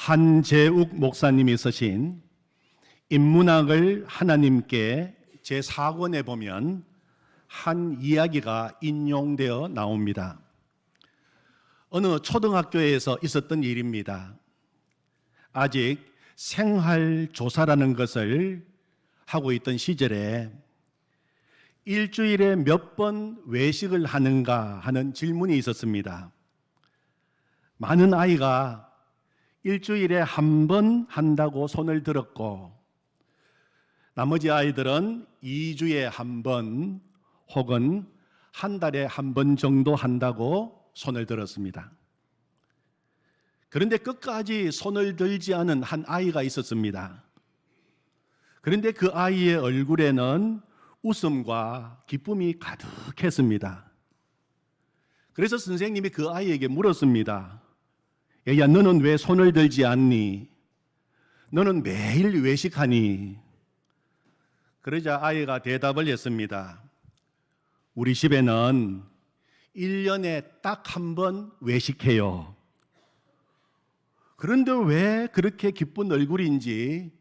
한재욱 목사님이 쓰신 인문학을 하나님께 제4권에 보면 한 이야기가 인용되어 나옵니다. 어느 초등학교에서 있었던 일입니다. 아직 생활조사라는 것을 하고 있던 시절에 일주일에 몇 번 외식을 하는가 하는 질문이 있었습니다. 많은 아이가 일주일에 한 번 한다고 손을 들었고, 나머지 아이들은 2주에 한 번 혹은 한 달에 한 번 정도 한다고 손을 들었습니다. 그런데 끝까지 손을 들지 않은 한 아이가 있었습니다. 그런데 그 아이의 얼굴에는 웃음과 기쁨이 가득했습니다. 그래서 선생님이 그 아이에게 물었습니다. 야, 너는 왜 손을 들지 않니? 너는 매일 외식하니? 그러자 아이가 대답을 했습니다. 우리 집에는 1년에 딱 한 번 외식해요. 그런데 왜 그렇게 기쁜 얼굴인지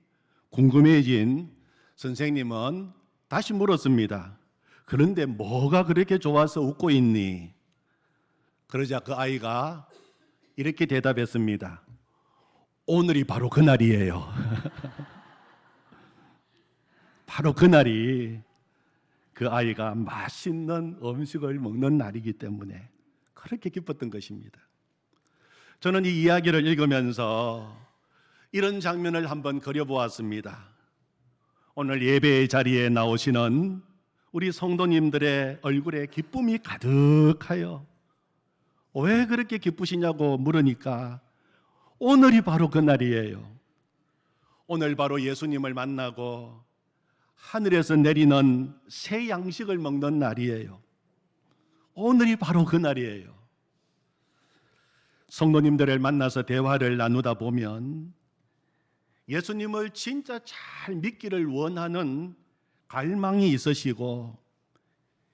궁금해진 선생님은 다시 물었습니다. 그런데 뭐가 그렇게 좋아서 웃고 있니? 그러자 그 아이가 이렇게 대답했습니다. 오늘이 바로 그날이에요. 바로 그날이 그 아이가 맛있는 음식을 먹는 날이기 때문에 그렇게 기뻤던 것입니다. 저는 이 이야기를 읽으면서 이런 장면을 한번 그려보았습니다. 오늘 예배의 자리에 나오시는 우리 성도님들의 얼굴에 기쁨이 가득하여 왜 그렇게 기쁘시냐고 물으니까 오늘이 바로 그날이에요. 오늘 바로 예수님을 만나고 하늘에서 내리는 새 양식을 먹는 날이에요. 오늘이 바로 그날이에요. 성도님들을 만나서 대화를 나누다 보면 예수님을 진짜 잘 믿기를 원하는 갈망이 있으시고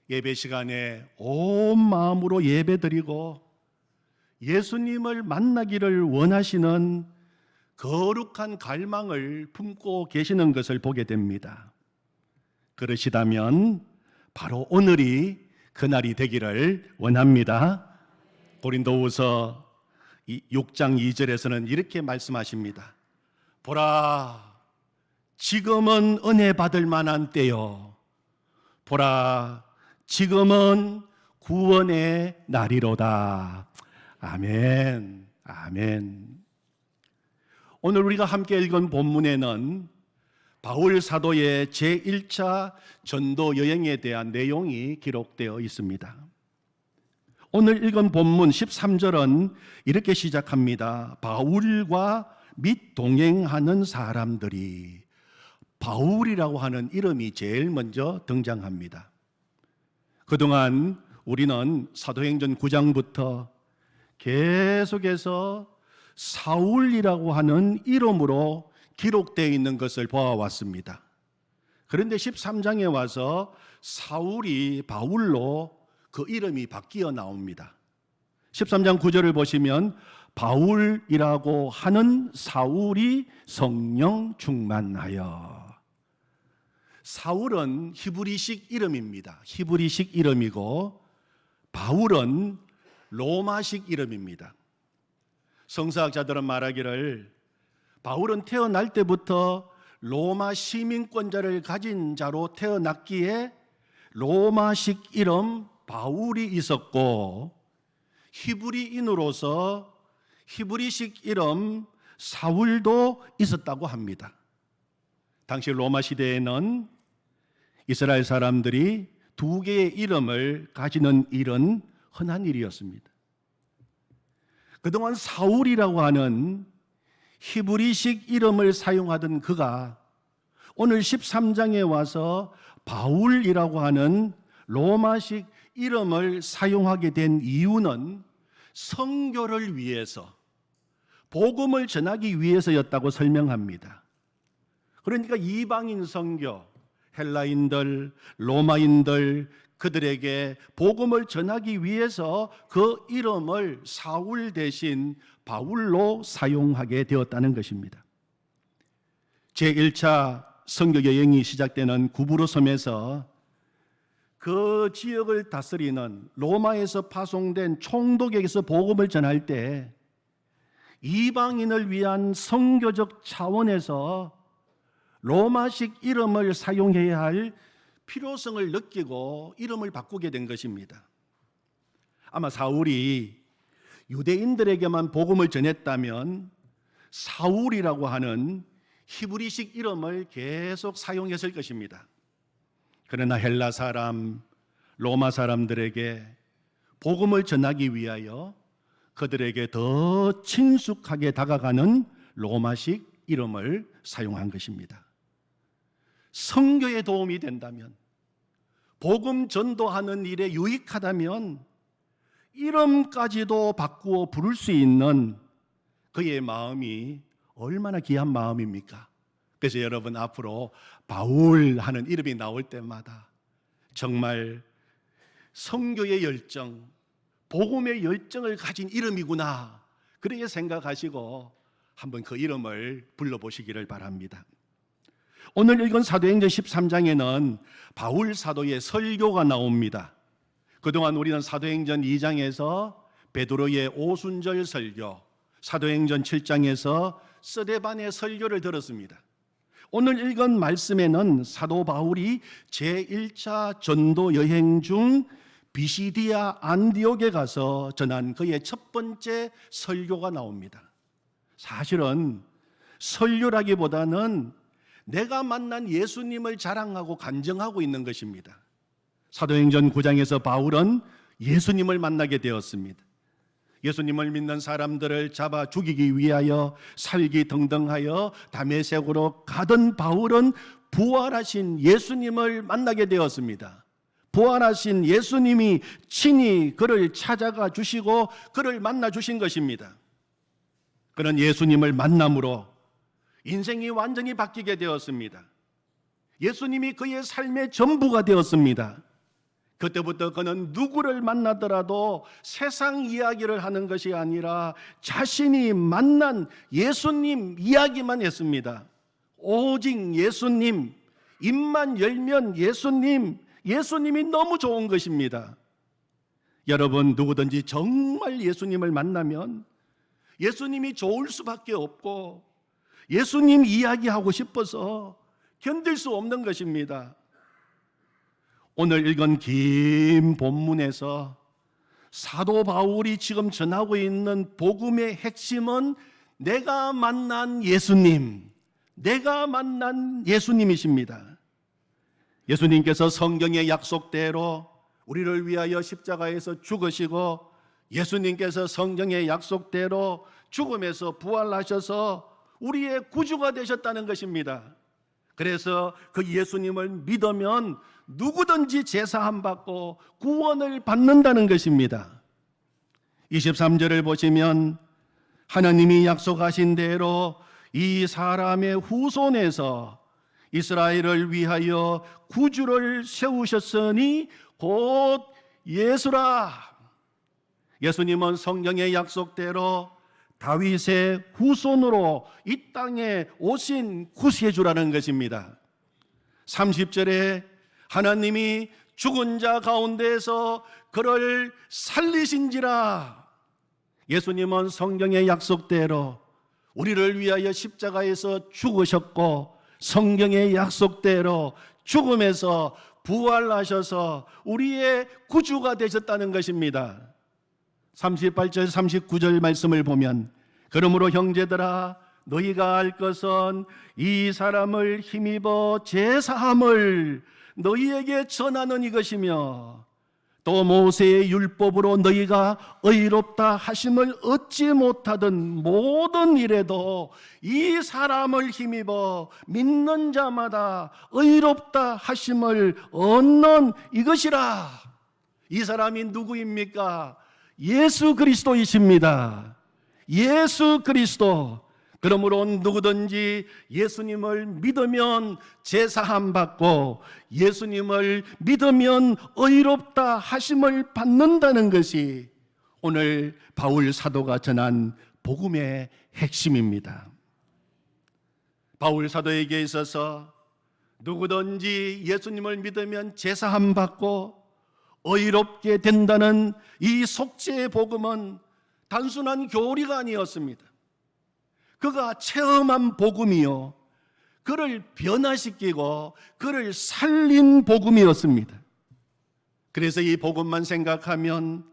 예배 시간에 온 마음으로 예배드리고 예수님을 만나기를 원하시는 거룩한 갈망을 품고 계시는 것을 보게 됩니다. 그러시다면 바로 오늘이 그날이 되기를 원합니다. 고린도후서 6장 2절에서는 이렇게 말씀하십니다. 보라, 지금은 은혜 받을 만한 때요. 보라, 지금은 구원의 날이로다. 아멘, 아멘. 오늘 우리가 함께 읽은 본문에는 바울 사도의 제1차 전도 여행에 대한 내용이 기록되어 있습니다. 오늘 읽은 본문 13절은 이렇게 시작합니다. 바울과 및 동행하는 사람들이, 바울이라고 하는 이름이 제일 먼저 등장합니다. 그동안 우리는 사도행전 9장부터 계속해서 사울이라고 하는 이름으로 기록되어 있는 것을 보아왔습니다. 그런데 13장에 와서 사울이 바울로 그 이름이 바뀌어 나옵니다. 13장 9절을 보시면 바울이라고 하는 사울이 성령 충만하여. 사울은 히브리식 이름입니다. 히브리식 이름이고 바울은 로마식 이름입니다. 성서학자들은 말하기를 바울은 태어날 때부터 로마 시민권자를 가진 자로 태어났기에 로마식 이름 바울이 있었고 히브리인으로서 히브리식 이름 사울도 있었다고 합니다. 당시 로마 시대에는 이스라엘 사람들이 두 개의 이름을 가지는 일은 흔한 일이었습니다. 그동안 사울이라고 하는 히브리식 이름을 사용하던 그가 오늘 13장에 와서 바울이라고 하는 로마식 이름을 사용하게 된 이유는 선교를 위해서, 복음을 전하기 위해서였다고 설명합니다. 그러니까 이방인 선교, 헬라인들, 로마인들, 그들에게 복음을 전하기 위해서 그 이름을 사울 대신 바울로 사용하게 되었다는 것입니다. 제1차 선교 여행이 시작되는 구브로 섬에서 그 지역을 다스리는 로마에서 파송된 총독에게서 복음을 전할 때 이방인을 위한 선교적 차원에서 로마식 이름을 사용해야 할 필요성을 느끼고 이름을 바꾸게 된 것입니다. 아마 사울이 유대인들에게만 복음을 전했다면 사울이라고 하는 히브리식 이름을 계속 사용했을 것입니다. 그러나 헬라 사람, 로마 사람들에게 복음을 전하기 위하여 그들에게 더 친숙하게 다가가는 로마식 이름을 사용한 것입니다. 선교에 도움이 된다면, 복음 전도하는 일에 유익하다면 이름까지도 바꾸어 부를 수 있는 그의 마음이 얼마나 귀한 마음입니까? 그래서 여러분 앞으로 바울 하는 이름이 나올 때마다 정말 선교의 열정, 복음의 열정을 가진 이름이구나, 그렇게 생각하시고 한번 그 이름을 불러보시기를 바랍니다. 오늘 읽은 사도행전 13장에는 바울 사도의 설교가 나옵니다. 그동안 우리는 사도행전 2장에서 베드로의 오순절 설교, 사도행전 7장에서 스데반의 설교를 들었습니다. 오늘 읽은 말씀에는 사도 바울이 제1차 전도 여행 중 비시디아 안디옥에 가서 전한 그의 첫 번째 설교가 나옵니다. 사실은 설교라기보다는 내가 만난 예수님을 자랑하고 간증하고 있는 것입니다. 사도행전 9장에서 바울은 예수님을 만나게 되었습니다. 예수님을 믿는 사람들을 잡아 죽이기 위하여 살기등등하여 다메섹으로 가던 바울은 부활하신 예수님을 만나게 되었습니다. 부활하신 예수님이 친히 그를 찾아가 주시고 그를 만나 주신 것입니다. 그런 예수님을 만남으로 인생이 완전히 바뀌게 되었습니다. 예수님이 그의 삶의 전부가 되었습니다. 그때부터 그는 누구를 만나더라도 세상 이야기를 하는 것이 아니라 자신이 만난 예수님 이야기만 했습니다. 오직 예수님, 입만 열면 예수님, 예수님이 너무 좋은 것입니다. 여러분 누구든지 정말 예수님을 만나면 예수님이 좋을 수밖에 없고 예수님 이야기하고 싶어서 견딜 수 없는 것입니다. 오늘 읽은 긴 본문에서 사도 바울이 지금 전하고 있는 복음의 핵심은 내가 만난 예수님, 내가 만난 예수님이십니다. 예수님께서 성경의 약속대로 우리를 위하여 십자가에서 죽으시고 예수님께서 성경의 약속대로 죽음에서 부활하셔서 우리의 구주가 되셨다는 것입니다. 그래서 그 예수님을 믿으면 누구든지 제사함 받고 구원을 받는다는 것입니다. 23절을 보시면 하나님이 약속하신 대로 이 사람의 후손에서 이스라엘을 위하여 구주를 세우셨으니 곧 예수라. 예수님은 성경의 약속대로 다윗의 후손으로 이 땅에 오신 구세주라는 것입니다. 30절에 하나님이 죽은 자 가운데에서 그를 살리신지라. 예수님은 성경의 약속대로 우리를 위하여 십자가에서 죽으셨고 성경의 약속대로 죽음에서 부활하셔서 우리의 구주가 되셨다는 것입니다. 38절 39절 말씀을 보면 그러므로 형제들아 너희가 알 것은 이 사람을 힘입어 제사함을 너희에게 전하는 이것이며 또 모세의 율법으로 너희가 의롭다 하심을 얻지 못하던 모든 일에도 이 사람을 힘입어 믿는 자마다 의롭다 하심을 얻는 이것이라. 이 사람이 누구입니까? 예수 그리스도이십니다. 예수 그리스도. 그러므로 누구든지 예수님을 믿으면 제사함 받고 예수님을 믿으면 의롭다 하심을 받는다는 것이 오늘 바울 사도가 전한 복음의 핵심입니다. 바울 사도에게 있어서 누구든지 예수님을 믿으면 제사함 받고 의롭게 된다는 이 속죄의 복음은 단순한 교리가 아니었습니다. 그가 체험한 복음이요, 그를 변화시키고 그를 살린 복음이었습니다. 그래서 이 복음만 생각하면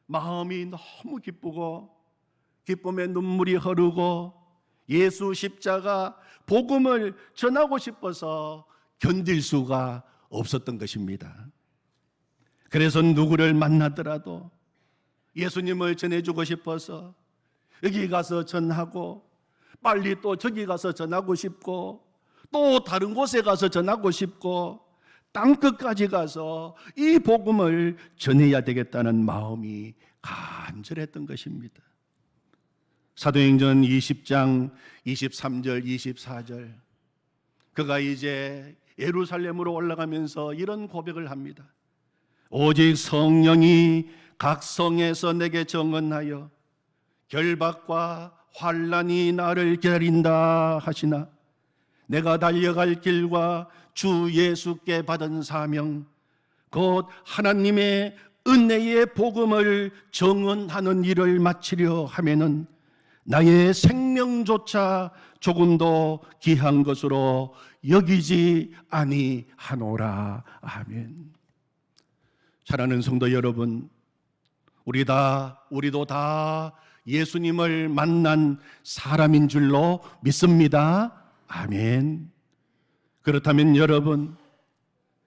마음이 너무 기쁘고 기쁨의 눈물이 흐르고 예수 십자가 복음을 전하고 싶어서 견딜 수가 없었던 것입니다. 그래서 누구를 만나더라도 예수님을 전해주고 싶어서 여기 가서 전하고 빨리 또 저기 가서 전하고 싶고 또 다른 곳에 가서 전하고 싶고 땅끝까지 가서 이 복음을 전해야 되겠다는 마음이 간절했던 것입니다. 사도행전 20장 23절 24절, 그가 이제 예루살렘으로 올라가면서 이런 고백을 합니다. 오직 성령이 각 성에서 내게 정언하여 결박과 환난이 나를 기다린다 하시나 내가 달려갈 길과 주 예수께 받은 사명 곧 하나님의 은혜의 복음을 정언하는 일을 마치려 하면은 나의 생명조차 조금도 귀한 것으로 여기지 아니하노라. 아멘. 사랑하는 성도 여러분, 우리도 다 예수님을 만난 사람인 줄로 믿습니다. 아멘. 그렇다면 여러분,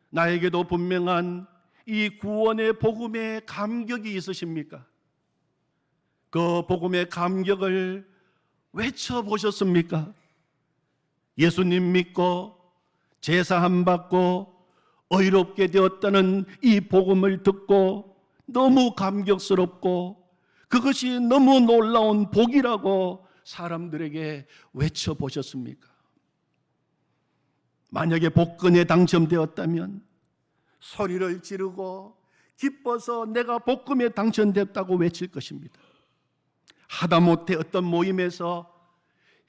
나에게도 분명한 이 구원의 복음의 감격이 있으십니까? 그 복음의 감격을 외쳐보셨습니까? 예수님 믿고 제사함 받고 의롭게 되었다는 이 복음을 듣고 너무 감격스럽고 그것이 너무 놀라운 복이라고 사람들에게 외쳐보셨습니까? 만약에 복권에 당첨되었다면 소리를 지르고 기뻐서 내가 복권에 당첨됐다고 외칠 것입니다. 하다못해 어떤 모임에서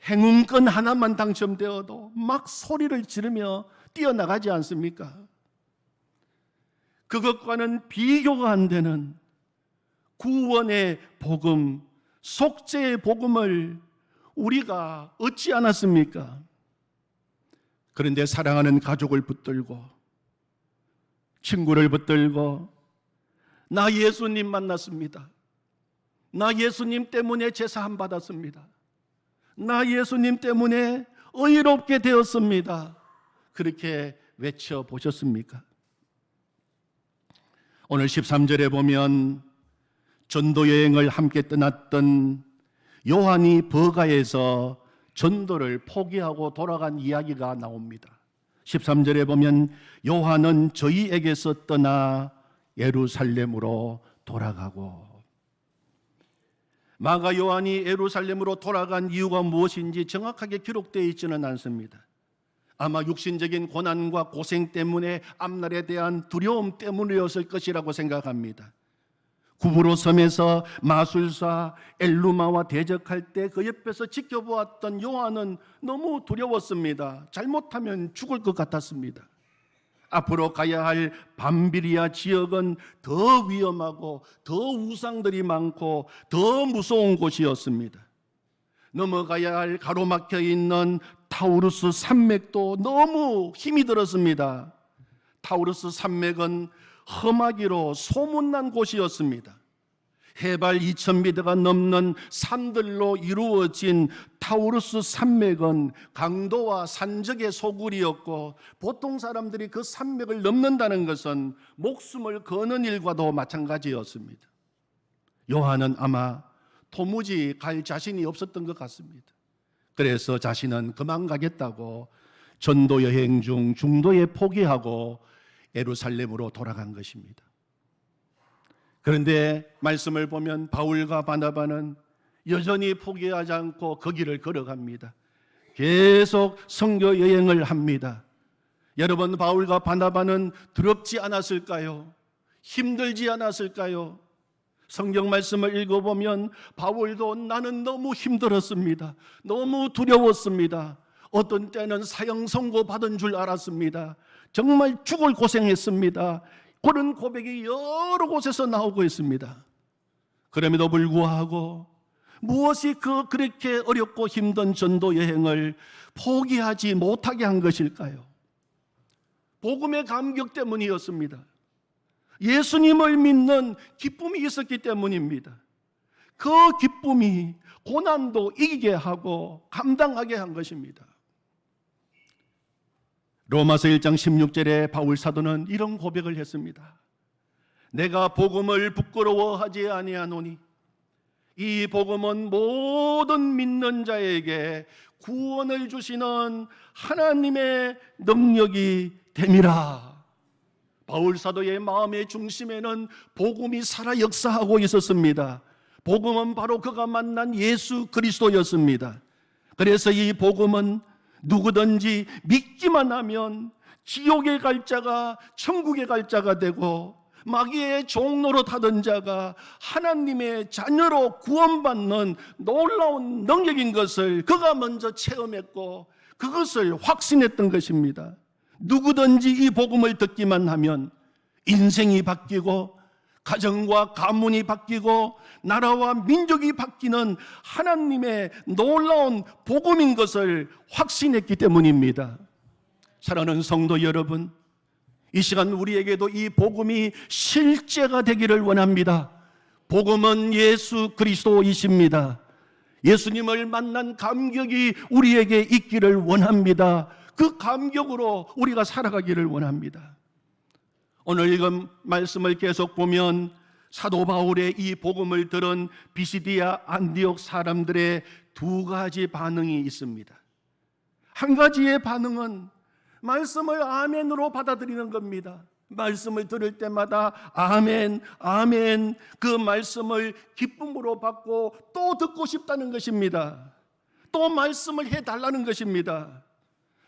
행운권 하나만 당첨되어도 막 소리를 지르며 뛰어나가지 않습니까? 그것과는 비교가 안 되는 구원의 복음, 속죄의 복음을 우리가 얻지 않았습니까? 그런데 사랑하는 가족을 붙들고 친구를 붙들고 나 예수님 만났습니다. 나 예수님 때문에 제사함 받았습니다. 나 예수님 때문에 의롭게 되었습니다. 그렇게 외쳐보셨습니까? 오늘 13절에 보면 전도 여행을 함께 떠났던 요한이 버가에서 전도를 포기하고 돌아간 이야기가 나옵니다. 13절에 보면 요한은 저희에게서 떠나 예루살렘으로 돌아가고, 마가 요한이 예루살렘으로 돌아간 이유가 무엇인지 정확하게 기록되어 있지는 않습니다. 아마 육신적인 고난과 고생 때문에 앞날에 대한 두려움 때문이었을 것이라고 생각합니다. 구부로 섬에서 마술사 엘루마와 대적할 때 그 옆에서 지켜보았던 요한은 너무 두려웠습니다. 잘못하면 죽을 것 같았습니다. 앞으로 가야 할 밤비리아 지역은 더 위험하고 더 우상들이 많고 더 무서운 곳이었습니다. 넘어가야 할 가로막혀 있는 타우루스 산맥도 너무 힘이 들었습니다. 타우루스 산맥은 험하기로 소문난 곳이었습니다. 해발 2000m가 넘는 산들로 이루어진 타우루스 산맥은 강도와 산적의 소굴이었고, 보통 사람들이 그 산맥을 넘는다는 것은 목숨을 거는 일과도 마찬가지였습니다. 요한은 아마 도무지 갈 자신이 없었던 것 같습니다. 그래서 자신은 그만 가겠다고 전도 여행 중 중도에 포기하고 예루살렘으로 돌아간 것입니다. 그런데 말씀을 보면 바울과 바나바는 여전히 포기하지 않고 그 길을 걸어갑니다. 계속 선교 여행을 합니다. 여러분, 바울과 바나바는 두렵지 않았을까요? 힘들지 않았을까요? 성경 말씀을 읽어보면 바울도 나는 너무 힘들었습니다. 너무 두려웠습니다. 어떤 때는 사형 선고 받은 줄 알았습니다. 정말 죽을 고생했습니다. 그런 고백이 여러 곳에서 나오고 있습니다. 그럼에도 불구하고 무엇이 그렇게 어렵고 힘든 전도 여행을 포기하지 못하게 한 것일까요? 복음의 감격 때문이었습니다. 예수님을 믿는 기쁨이 있었기 때문입니다. 그 기쁨이 고난도 이기게 하고 감당하게 한 것입니다. 로마서 1장 16절에 바울 사도는 이런 고백을 했습니다. 내가 복음을 부끄러워하지 아니하노니 이 복음은 모든 믿는 자에게 구원을 주시는 하나님의 능력이 됨이라. 바울 사도의 마음의 중심에는 복음이 살아 역사하고 있었습니다. 복음은 바로 그가 만난 예수 그리스도였습니다. 그래서 이 복음은 누구든지 믿기만 하면 지옥에 갈 자가 천국에 갈 자가 되고 마귀의 종로로 타던 자가 하나님의 자녀로 구원받는 놀라운 능력인 것을 그가 먼저 체험했고 그것을 확신했던 것입니다. 누구든지 이 복음을 듣기만 하면 인생이 바뀌고 가정과 가문이 바뀌고 나라와 민족이 바뀌는 하나님의 놀라운 복음인 것을 확신했기 때문입니다. 사랑하는 성도 여러분, 이 시간 우리에게도 이 복음이 실제가 되기를 원합니다. 복음은 예수 그리스도이십니다. 예수님을 만난 감격이 우리에게 있기를 원합니다. 그 감격으로 우리가 살아가기를 원합니다. 오늘 읽은 말씀을 계속 보면 사도 바울의 이 복음을 들은 비시디아 안디옥 사람들의 두 가지 반응이 있습니다. 한 가지의 반응은 말씀을 아멘으로 받아들이는 겁니다. 말씀을 들을 때마다 아멘, 아멘, 그 말씀을 기쁨으로 받고 또 듣고 싶다는 것입니다. 또 말씀을 해달라는 것입니다.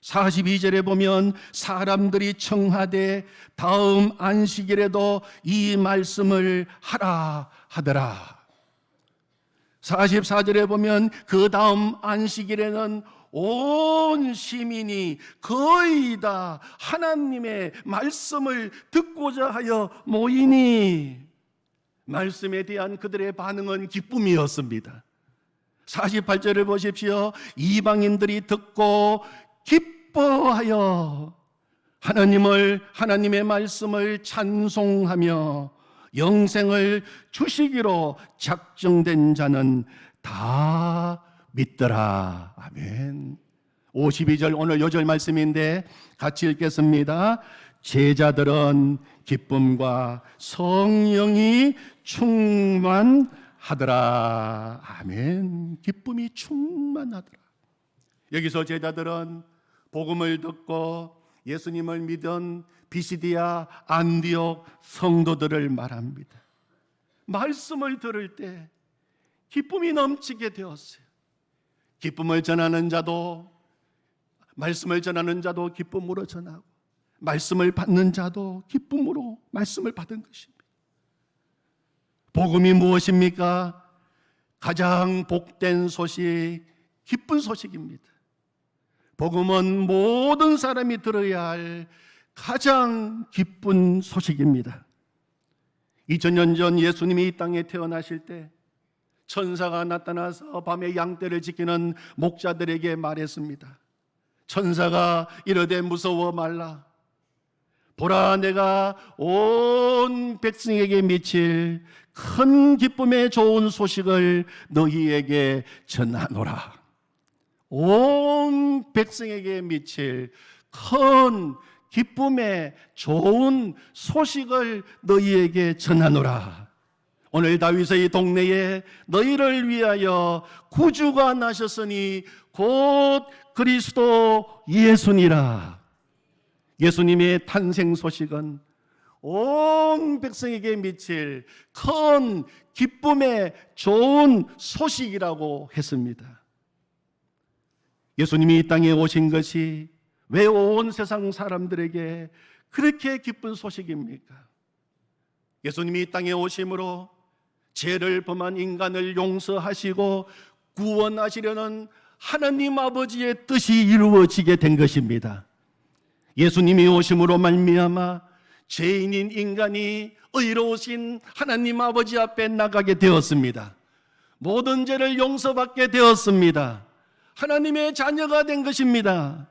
42절에 보면 사람들이 청하되 다음 안식일에도 이 말씀을 하라 하더라. 44절에 보면 그 다음 안식일에는 온 시민이 거의 다 하나님의 말씀을 듣고자 하여 모이니 말씀에 대한 그들의 반응은 기쁨이었습니다. 48절을 보십시오. 이방인들이 듣고 기뻐하여 하나님의 말씀을 찬송하며 영생을 주시기로 작정된 자는 다 믿더라. 아멘. 52절 오늘 요절 말씀인데 같이 읽겠습니다. 제자들은 기쁨과 성령이 충만하더라. 아멘. 기쁨이 충만하더라. 여기서 제자들은 복음을 듣고 예수님을 믿은 비시디아 안디옥 성도들을 말합니다. 말씀을 들을 때 기쁨이 넘치게 되었어요. 기쁨을 전하는 자도 말씀을 전하는 자도 기쁨으로 전하고 말씀을 받는 자도 기쁨으로 말씀을 받은 것입니다. 복음이 무엇입니까? 가장 복된 소식, 기쁜 소식입니다. 복음은 모든 사람이 들어야 할 가장 기쁜 소식입니다. 2000년 전 예수님이 이 땅에 태어나실 때 천사가 나타나서 밤에 양떼를 지키는 목자들에게 말했습니다. 천사가 이르되 무서워 말라. 보라, 내가 온 백성에게 미칠 큰 기쁨의 좋은 소식을 너희에게 전하노라. 온 백성에게 미칠 큰 기쁨의 좋은 소식을 너희에게 전하노라. 오늘 다윗의 동네에 너희를 위하여 구주가 나셨으니 곧 그리스도 예수니라. 예수님의 탄생 소식은 온 백성에게 미칠 큰 기쁨의 좋은 소식이라고 했습니다. 예수님이 이 땅에 오신 것이 왜 온 세상 사람들에게 그렇게 기쁜 소식입니까? 예수님이 이 땅에 오심으로 죄를 범한 인간을 용서하시고 구원하시려는 하나님 아버지의 뜻이 이루어지게 된 것입니다. 예수님이 오심으로 말미암아 죄인인 인간이 의로우신 하나님 아버지 앞에 나가게 되었습니다. 모든 죄를 용서받게 되었습니다. 하나님의 자녀가 된 것입니다.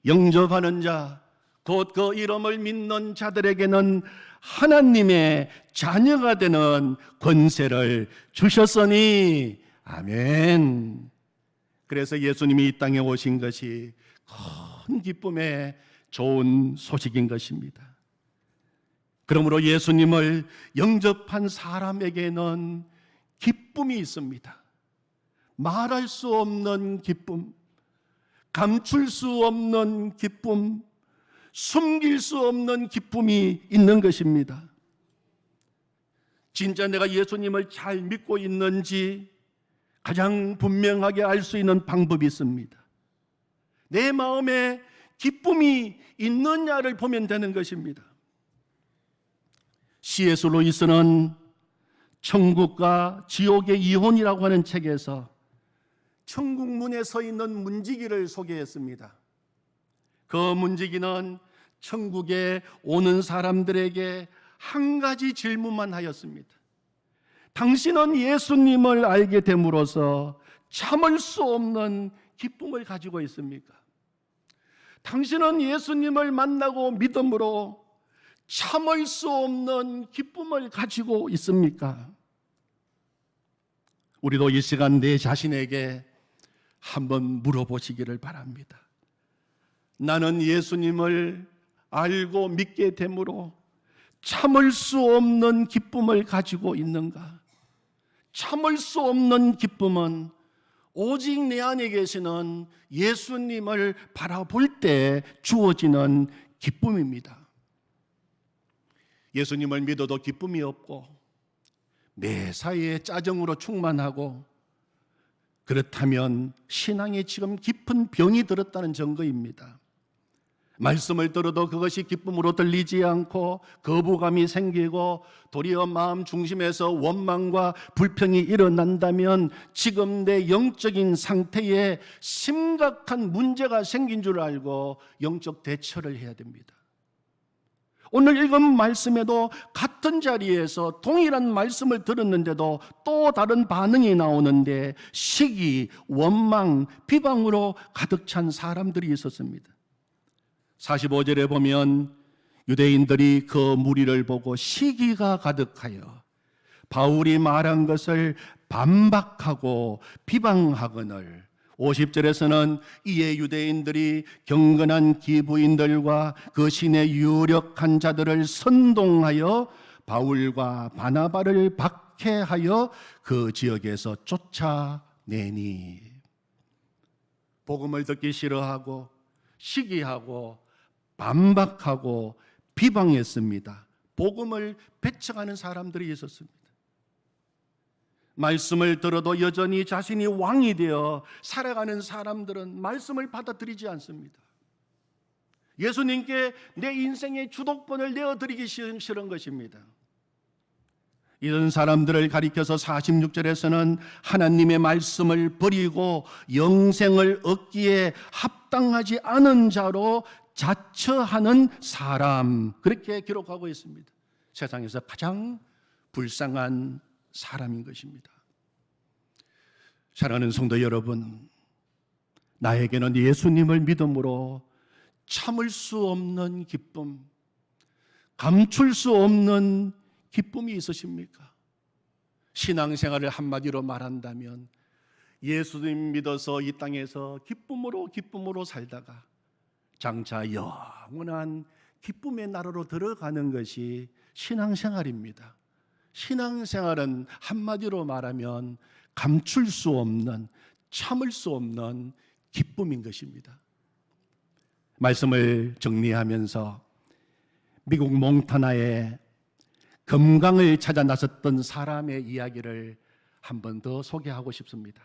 영접하는 자, 곧 그 이름을 믿는 자들에게는 하나님의 자녀가 되는 권세를 주셨으니 아멘. 그래서 예수님이 이 땅에 오신 것이 큰 기쁨의 좋은 소식인 것입니다. 그러므로 예수님을 영접한 사람에게는 기쁨이 있습니다. 말할 수 없는 기쁨, 감출 수 없는 기쁨, 숨길 수 없는 기쁨이 있는 것입니다. 진짜 내가 예수님을 잘 믿고 있는지 가장 분명하게 알 수 있는 방법이 있습니다. 내 마음에 기쁨이 있느냐를 보면 되는 것입니다. C.S. 루이스는 천국과 지옥의 이혼이라고 하는 책에서 천국 문에 서 있는 문지기를 소개했습니다. 그 문지기는 천국에 오는 사람들에게 한 가지 질문만 하였습니다. 당신은 예수님을 알게 됨으로써 참을 수 없는 기쁨을 가지고 있습니까? 당신은 예수님을 만나고 믿음으로 참을 수 없는 기쁨을 가지고 있습니까? 우리도 이 시간 내 자신에게 한번 물어보시기를 바랍니다. 나는 예수님을 알고 믿게 됨으로 참을 수 없는 기쁨을 가지고 있는가? 참을 수 없는 기쁨은 오직 내 안에 계시는 예수님을 바라볼 때 주어지는 기쁨입니다. 예수님을 믿어도 기쁨이 없고 매사에 짜증으로 충만하고 그렇다면 신앙에 지금 깊은 병이 들었다는 증거입니다. 말씀을 들어도 그것이 기쁨으로 들리지 않고 거부감이 생기고 도리어 마음 중심에서 원망과 불평이 일어난다면 지금 내 영적인 상태에 심각한 문제가 생긴 줄 알고 영적 대처를 해야 됩니다. 오늘 읽은 말씀에도 같은 자리에서 동일한 말씀을 들었는데도 또 다른 반응이 나오는데 시기, 원망, 비방으로 가득 찬 사람들이 있었습니다. 45절에 보면 유대인들이 그 무리를 보고 시기가 가득하여 바울이 말한 것을 반박하고 비방하거늘 50절에서는 이에 유대인들이 경건한 기부인들과 그 신의 유력한 자들을 선동하여 바울과 바나바를 박해하여 그 지역에서 쫓아내니 복음을 듣기 싫어하고 시기하고 반박하고 비방했습니다. 복음을 배척하는 사람들이 있었습니다. 말씀을 들어도 여전히 자신이 왕이 되어 살아가는 사람들은 말씀을 받아들이지 않습니다. 예수님께 내 인생의 주도권을 내어드리기 싫은 것입니다. 이런 사람들을 가리켜서 46절에서는 하나님의 말씀을 버리고 영생을 얻기에 합당하지 않은 자로 자처하는 사람, 그렇게 기록하고 있습니다. 세상에서 가장 불쌍한 사람인 것입니다. 사랑하는 성도 여러분, 나에게는 예수님을 믿음으로 참을 수 없는 기쁨, 감출 수 없는 기쁨이 있으십니까? 신앙생활을 한마디로 말한다면 예수님 믿어서 이 땅에서 기쁨으로 살다가 장차 영원한 기쁨의 나라로 들어가는 것이 신앙생활입니다. 신앙생활은 한마디로 말하면 감출 수 없는, 참을 수 없는 기쁨인 것입니다. 말씀을 정리하면서 미국 몽타나에 금강을 찾아 나섰던 사람의 이야기를 한 번 더 소개하고 싶습니다.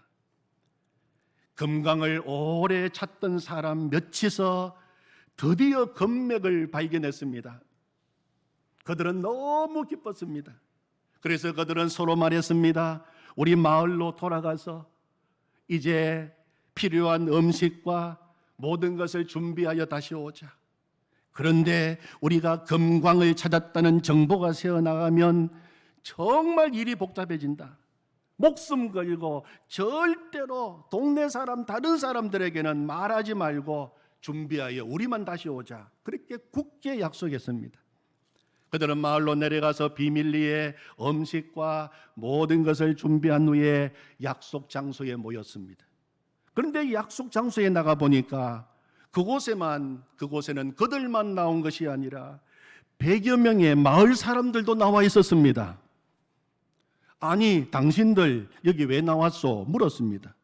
금강을 오래 찾던 사람 몇이서 드디어 금맥을 발견했습니다. 그들은 너무 기뻤습니다. 그래서 그들은 서로 말했습니다. 우리 마을로 돌아가서 이제 필요한 음식과 모든 것을 준비하여 다시 오자. 그런데 우리가 금광을 찾았다는 정보가 새어나가면 정말 일이 복잡해진다. 목숨 걸고 절대로 동네 사람, 다른 사람들에게는 말하지 말고 준비하여 우리만 다시 오자. 그렇게 굳게 약속했습니다. 그들은 마을로 내려가서 비밀리에 음식과 모든 것을 준비한 후에 약속 장소에 모였습니다. 그런데 약속 장소에 나가 보니까 그곳에는 그들만 나온 것이 아니라 100여 명의 마을 사람들도 나와 있었습니다. 아니, 당신들 여기 왜 나왔소? 물었습니다.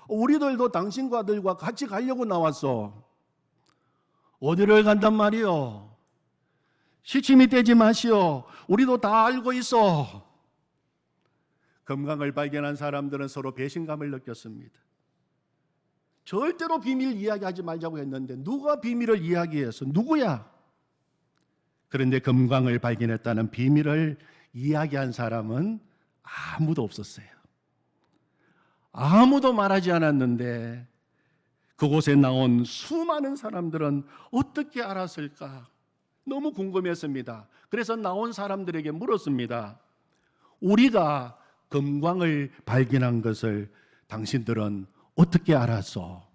우리들도 당신과 아들과 같이 가려고 나왔어. 어디를 간단 말이요? 시침이 떼지 마시오. 우리도 다 알고 있어. 금강을 발견한 사람들은 서로 배신감을 느꼈습니다. 절대로 비밀 이야기하지 말자고 했는데 누가 비밀을 이야기해서 누구야? 그런데 금강을 발견했다는 비밀을 이야기한 사람은 아무도 없었어요. 아무도 말하지 않았는데 그곳에 나온 수많은 사람들은 어떻게 알았을까? 너무 궁금했습니다. 그래서 나온 사람들에게 물었습니다. 우리가 금광을 발견한 것을 당신들은 어떻게 알았어?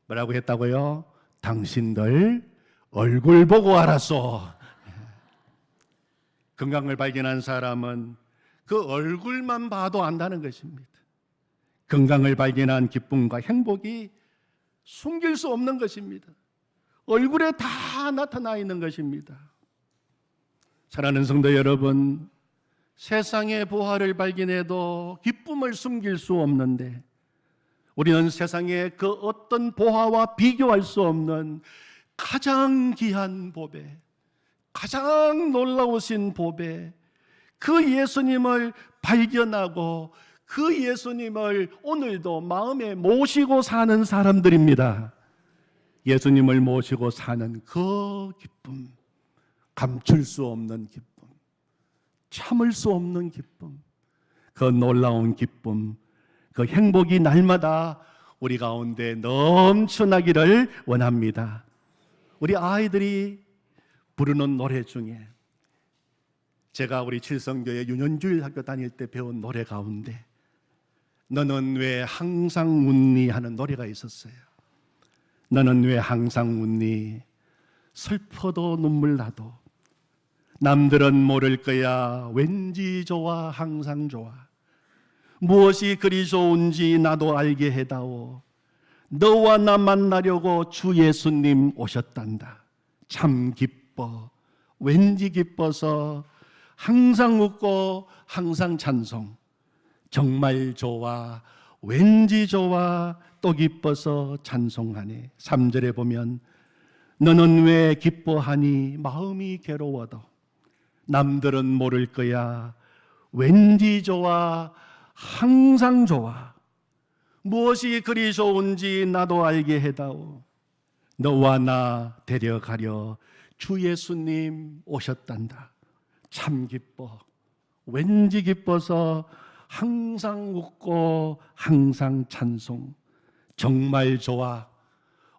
뭐라고 했다고요? 당신들 얼굴 보고 알았어. 금광을 발견한 사람은 그 얼굴만 봐도 안다는 것입니다. 금강을 발견한 기쁨과 행복이 숨길 수 없는 것입니다. 얼굴에 다 나타나 있는 것입니다. 사랑하는 성도 여러분, 세상의 보화를 발견해도 기쁨을 숨길 수 없는데 우리는 세상의 그 어떤 보화와 비교할 수 없는 가장 귀한 보배, 가장 놀라우신 보배, 그 예수님을 발견하고 그 예수님을 오늘도 마음에 모시고 사는 사람들입니다. 예수님을 모시고 사는 그 기쁨, 감출 수 없는 기쁨, 참을 수 없는 기쁨, 그 놀라운 기쁨, 그 행복이 날마다 우리 가운데 넘쳐나기를 원합니다. 우리 아이들이 부르는 노래 중에 제가 우리 칠성교회 유년주일 학교 다닐 때 배운 노래 가운데 너는 왜 항상 웃니 하는 노래가 있었어요. 너는 왜 항상 웃니? 슬퍼도 눈물 나도 남들은 모를 거야. 왠지 좋아, 항상 좋아. 무엇이 그리 좋은지 나도 알게 해다오. 너와 나 만나려고 주 예수님 오셨단다. 참 기뻐, 왠지 기뻐서 항상 웃고 항상 찬송. 정말 좋아, 왠지 좋아, 또 기뻐서 찬송하네. 3절에 보면 너는 왜 기뻐하니 마음이 괴로워도 남들은 모를 거야. 왠지 좋아, 항상 좋아. 무엇이 그리 좋은지 나도 알게 해다오. 너와 나 데려가려 주 예수님 오셨단다. 참 기뻐, 왠지 기뻐서 항상 웃고 항상 찬송. 정말 좋아,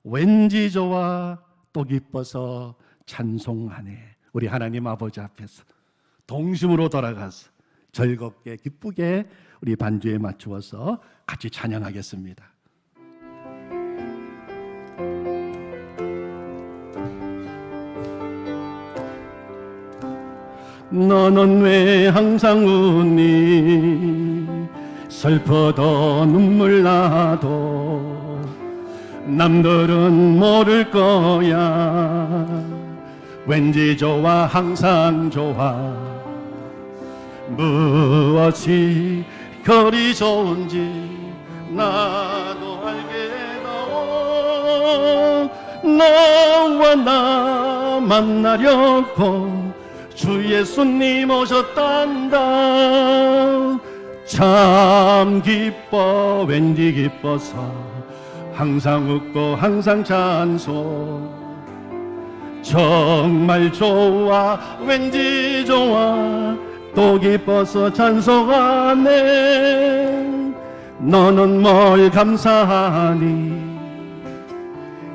왠지 좋아, 또 기뻐서 찬송하네. 우리 하나님 아버지 앞에서 동심으로 돌아가서 즐겁게 기쁘게 우리 반주에 맞추어서 같이 찬양하겠습니다. 너는 왜 항상 웃니? 슬퍼도 눈물 나도 남들은 모를 거야. 왠지 좋아, 항상 좋아. 무엇이 그리 좋은지 나도 알게다오. 너와 나 만나려고 주 예수님 오셨단다. 참 기뻐, 왠지 기뻐서 항상 웃고 항상 찬송. 정말 좋아, 왠지 좋아, 또 기뻐서 찬송하네. 너는 뭘 감사하니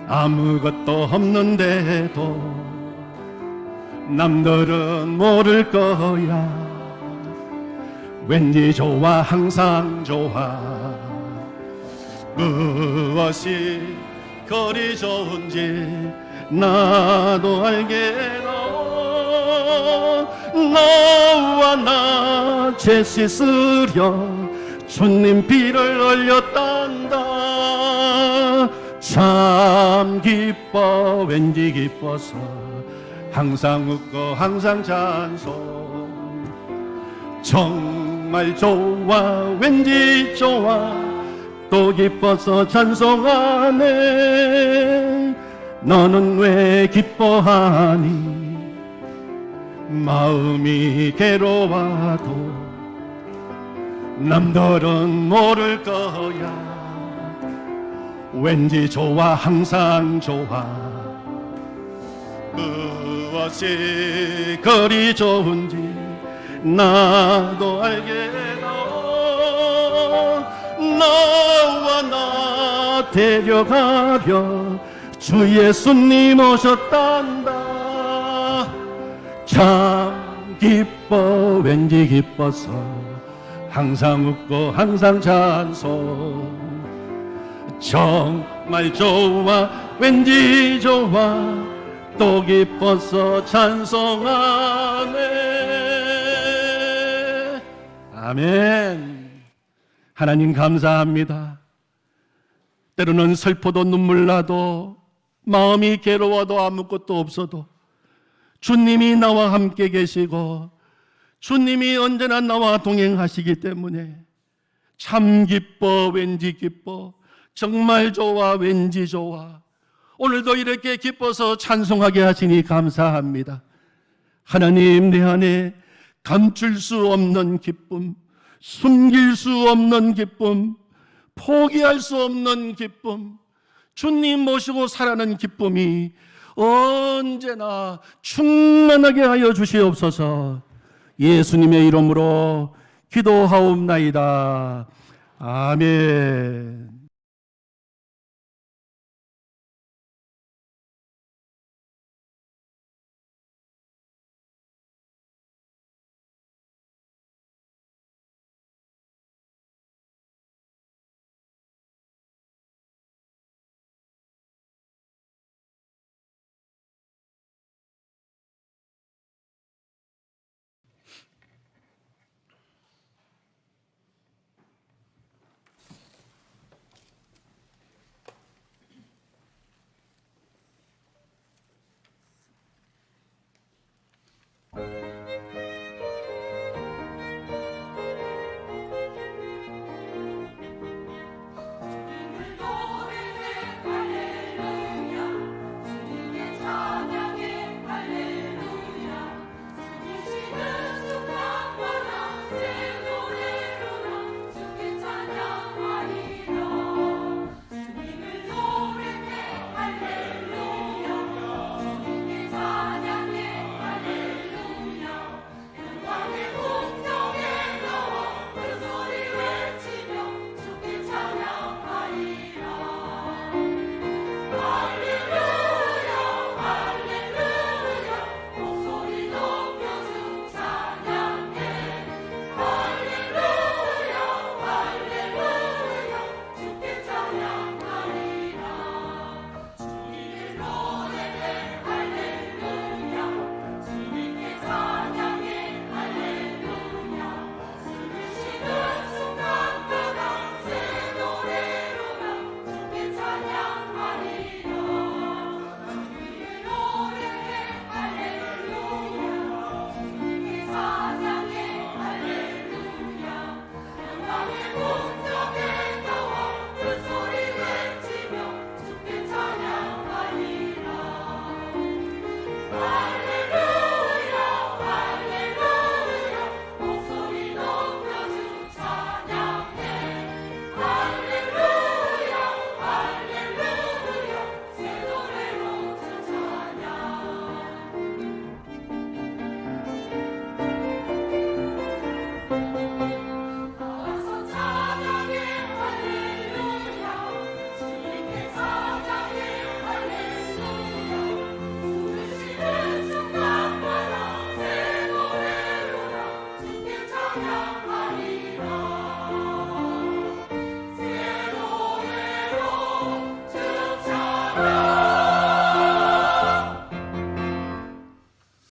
아무것도 없는데도 남들은 모를 거야. 왠지 좋아 항상 좋아. 무엇이 그리 좋은지 나도 알게로. 너와 나 죄 씻으려 주님 피를 흘렸단다. 참 기뻐 왠지 기뻐서 항상 웃고 항상 찬송. 정말 좋아 왠지 좋아 또 기뻐서 찬송하네. 너는 왜 기뻐하니 마음이 괴로워도 남들은 모를 거야. 왠지 좋아 항상 좋아. 무엇이 그리 좋은지 나도 알게로. 너와 나 데려가려 주 예수님 오셨단다. 참 기뻐 왠지 기뻐서 항상 웃고 항상 찬송. 정말 좋아 왠지 좋아 또 기뻐서 찬송하네. 아멘. 하나님 감사합니다. 때로는 슬퍼도 눈물 나도 마음이 괴로워도 아무것도 없어도 주님이 나와 함께 계시고 주님이 언제나 나와 동행하시기 때문에 참 기뻐 왠지 기뻐 정말 좋아 왠지 좋아. 오늘도 이렇게 기뻐서 찬송하게 하시니 감사합니다. 하나님, 내 안에 감출 수 없는 기쁨, 숨길 수 없는 기쁨, 포기할 수 없는 기쁨, 주님 모시고 살아가는 기쁨이 언제나 충만하게 하여 주시옵소서. 예수님의 이름으로 기도하옵나이다. 아멘. 할렐루야!